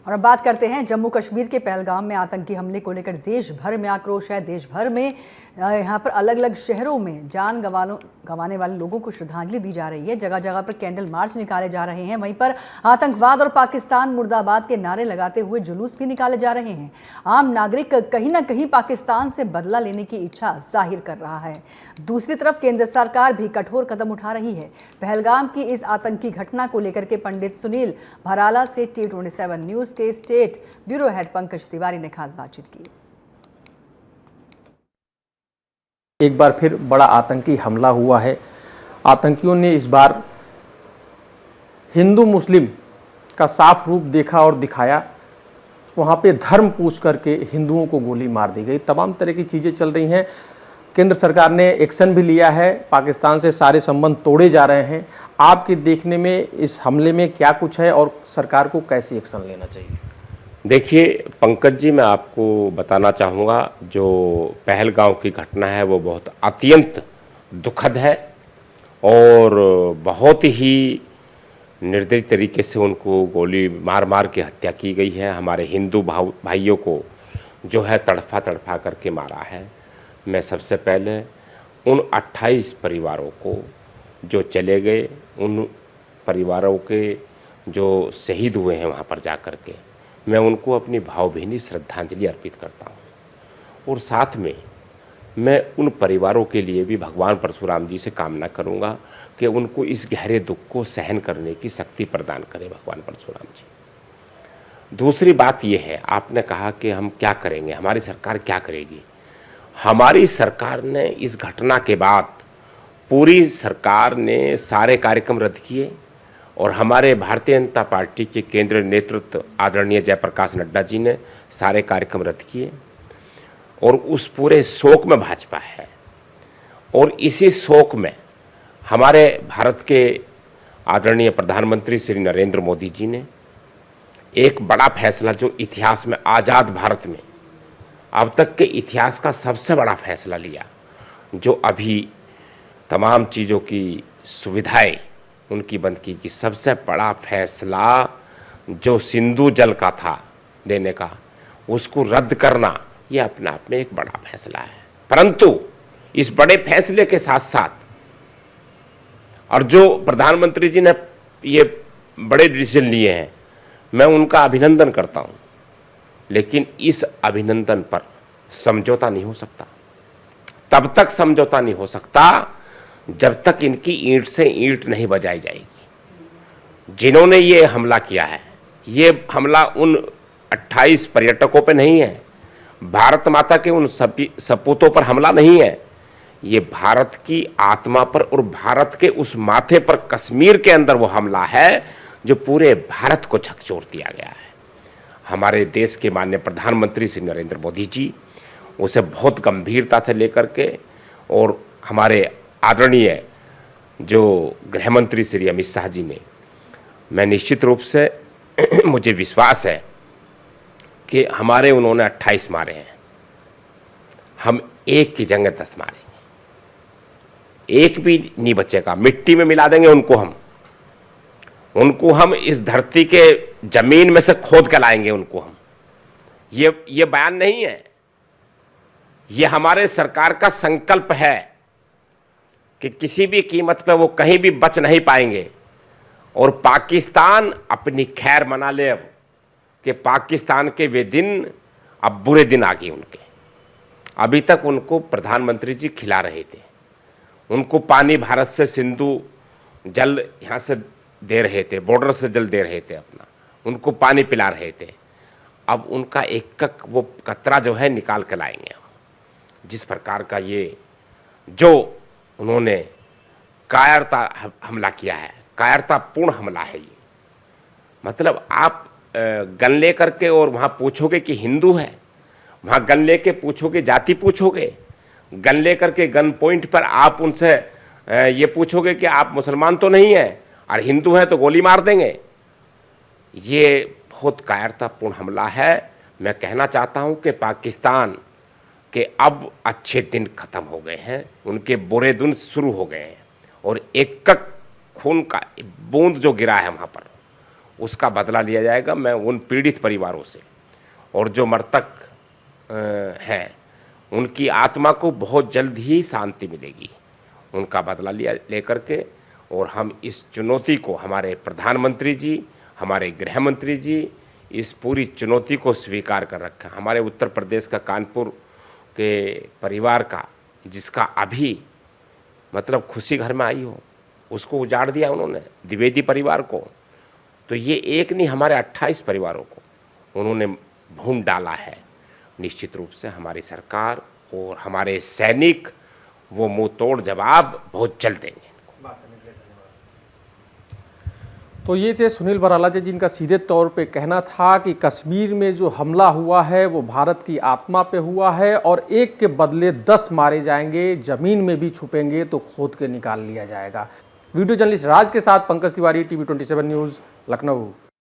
और अब बात करते हैं जम्मू कश्मीर के पहलगाम में आतंकी हमले को लेकर देश भर में आक्रोश है। देश भर में यहाँ पर अलग अलग शहरों में जान गंवाने वाले लोगों को श्रद्धांजलि दी जा रही है। जगह जगह पर कैंडल मार्च निकाले जा रहे हैं। वहीं पर आतंकवाद और पाकिस्तान मुर्दाबाद के नारे लगाते हुए जुलूस भी निकाले जा रहे हैं। आम नागरिक कहीं ना कहीं पाकिस्तान से बदला लेने की इच्छा जाहिर कर रहा है। दूसरी तरफ केंद्र सरकार भी कठोर कदम उठा रही है। पहलगाम की इस आतंकी घटना को लेकर के पंडित सुनील भराला से T27 न्यूज के state bureau head Pankaj Tiwari ने खास बातचीत की। एक बार फिर बड़ा आतंकी हमला हुआ है। आतंकियों ने इस बार हिंदू मुस्लिम का साफ रूप देखा और दिखाया। वहाँ पे धर्म पूछ करके हिंदुओं को गोली मार दी गई। तमाम तरह की चीज़ें चल रही हैं। केंद्र सरकार ने एक्शन भी लिया है। पाकिस्तान से सारे संबंध तोड़े जा रहे हैं। आपके देखने में इस हमले में क्या कुछ है और सरकार को कैसे एक्शन लेना चाहिए? देखिए पंकज जी, मैं आपको बताना चाहूँगा, जो पहलगाम की घटना है वो बहुत अत्यंत दुखद है और बहुत ही निर्दयी तरीके से उनको गोली मार मार के हत्या की गई है। हमारे हिंदू भाइयों को जो है तड़फा तड़फा करके मारा है। मैं सबसे पहले उन 28 परिवारों को जो चले गए, उन परिवारों के जो शहीद हुए हैं वहाँ पर जा कर के, मैं उनको अपनी भावभीनी श्रद्धांजलि अर्पित करता हूँ। और साथ में मैं उन परिवारों के लिए भी भगवान परशुराम जी से कामना करूँगा कि उनको इस गहरे दुख को सहन करने की शक्ति प्रदान करें भगवान परशुराम जी। दूसरी बात यह है, आपने कहा कि हम क्या करेंगे, हमारी सरकार क्या करेगी। हमारी सरकार ने इस घटना के बाद पूरी सरकार ने सारे कार्यक्रम रद्द किए और हमारे भारतीय जनता पार्टी के केंद्रीय नेतृत्व आदरणीय जयप्रकाश नड्डा जी ने सारे कार्यक्रम रद्द किए और उस पूरे शोक में भाजपा है। और इसी शोक में हमारे भारत के आदरणीय प्रधानमंत्री श्री नरेंद्र मोदी जी ने एक बड़ा फैसला, जो इतिहास में, आज़ाद भारत में अब तक के इतिहास का सबसे बड़ा फैसला लिया, जो अभी तमाम चीज़ों की सुविधाएं उनकी बंद की गई। सबसे बड़ा फैसला जो सिंधु जल का था देने का, उसको रद्द करना, ये अपने आप में एक बड़ा फैसला है। परंतु इस बड़े फैसले के साथ साथ और जो प्रधानमंत्री जी ने ये बड़े डिसीजन लिए हैं, मैं उनका अभिनंदन करता हूँ, लेकिन इस अभिनंदन पर समझौता नहीं हो सकता। तब तक समझौता नहीं हो सकता जब तक इनकी ईंट से ईंट नहीं बजाई जाएगी। जिन्होंने ये हमला किया है, ये हमला उन 28 पर्यटकों पे नहीं है, भारत माता के उन सपूतों पर हमला नहीं है। ये भारत की आत्मा पर और भारत के उस माथे पर, कश्मीर के अंदर वो हमला है जो पूरे भारत को झकझोर दिया गया है। हमारे देश के माननीय प्रधानमंत्री श्री नरेंद्र मोदी जी उसे बहुत गंभीरता से लेकर के, और हमारे आदरणीय जो गृह मंत्री श्री अमित शाह जी ने, मैं निश्चित रूप से मुझे विश्वास है कि हमारे उन्होंने 28 मारे हैं, हम एक की जगह 10 मारेंगे। एक भी नहीं बचेगा, मिट्टी में मिला देंगे उनको हम इस धरती के जमीन में से खोद के लाएंगे उनको हम। ये बयान नहीं है, ये हमारे सरकार का संकल्प है कि किसी भी कीमत पे वो कहीं भी बच नहीं पाएंगे। और पाकिस्तान अपनी खैर मना ले अब, कि पाकिस्तान के वे दिन अब बुरे दिन आ गए उनके। अभी तक उनको प्रधानमंत्री जी खिला रहे थे, उनको पानी भारत से सिंधु जल यहाँ से दे रहे थे, बॉर्डर से जल दे रहे थे अपना, उनको पानी पिला रहे थे। अब उनका एक वो कतरा जो है निकाल के लाएंगे। जिस प्रकार का ये जो उन्होंने कायरता हमला किया है, कायरतापूर्ण हमला है ये। मतलब आप गन ले करके और वहाँ पूछोगे कि हिंदू है, वहाँ गन ले के पूछोगे, जाति पूछोगे, गन ले करके गन पॉइंट पर आप उनसे ये पूछोगे कि आप मुसलमान तो नहीं है, और हिंदू हैं तो गोली मार देंगे। ये बहुत कायरतापूर्ण हमला है। मैं कहना चाहता हूं कि पाकिस्तान के अब अच्छे दिन खत्म हो गए हैं, उनके बुरे दिन शुरू हो गए हैं, और एक खून का बूंद जो गिरा है वहाँ पर, उसका बदला लिया जाएगा। मैं उन पीड़ित परिवारों से और जो मृतक हैं उनकी आत्मा को बहुत जल्द ही शांति मिलेगी, उनका बदला लेकर के। और हम इस चुनौती को, हमारे प्रधानमंत्री जी, हमारे गृह मंत्री जी इस पूरी चुनौती को स्वीकार कर रखा। हमारे उत्तर प्रदेश का कानपुर के परिवार का, जिसका अभी मतलब खुशी घर में आई हो, उसको उजाड़ दिया उन्होंने, द्विवेदी परिवार को। तो ये एक नहीं, हमारे 28 परिवारों को उन्होंने भून डाला है। निश्चित रूप से हमारी सरकार और हमारे सैनिक वो मुंह तोड़ जवाब बहुत जल्द देंगे। तो ये थे सुनील बराला जी, जिनका सीधे तौर पे कहना था कि कश्मीर में जो हमला हुआ है वो भारत की आत्मा पे हुआ है और एक के बदले 10 मारे जाएंगे, जमीन में भी छुपेंगे तो खोद के निकाल लिया जाएगा। वीडियो जर्नलिस्ट राज के साथ पंकज तिवारी, TV 27 न्यूज़, लखनऊ।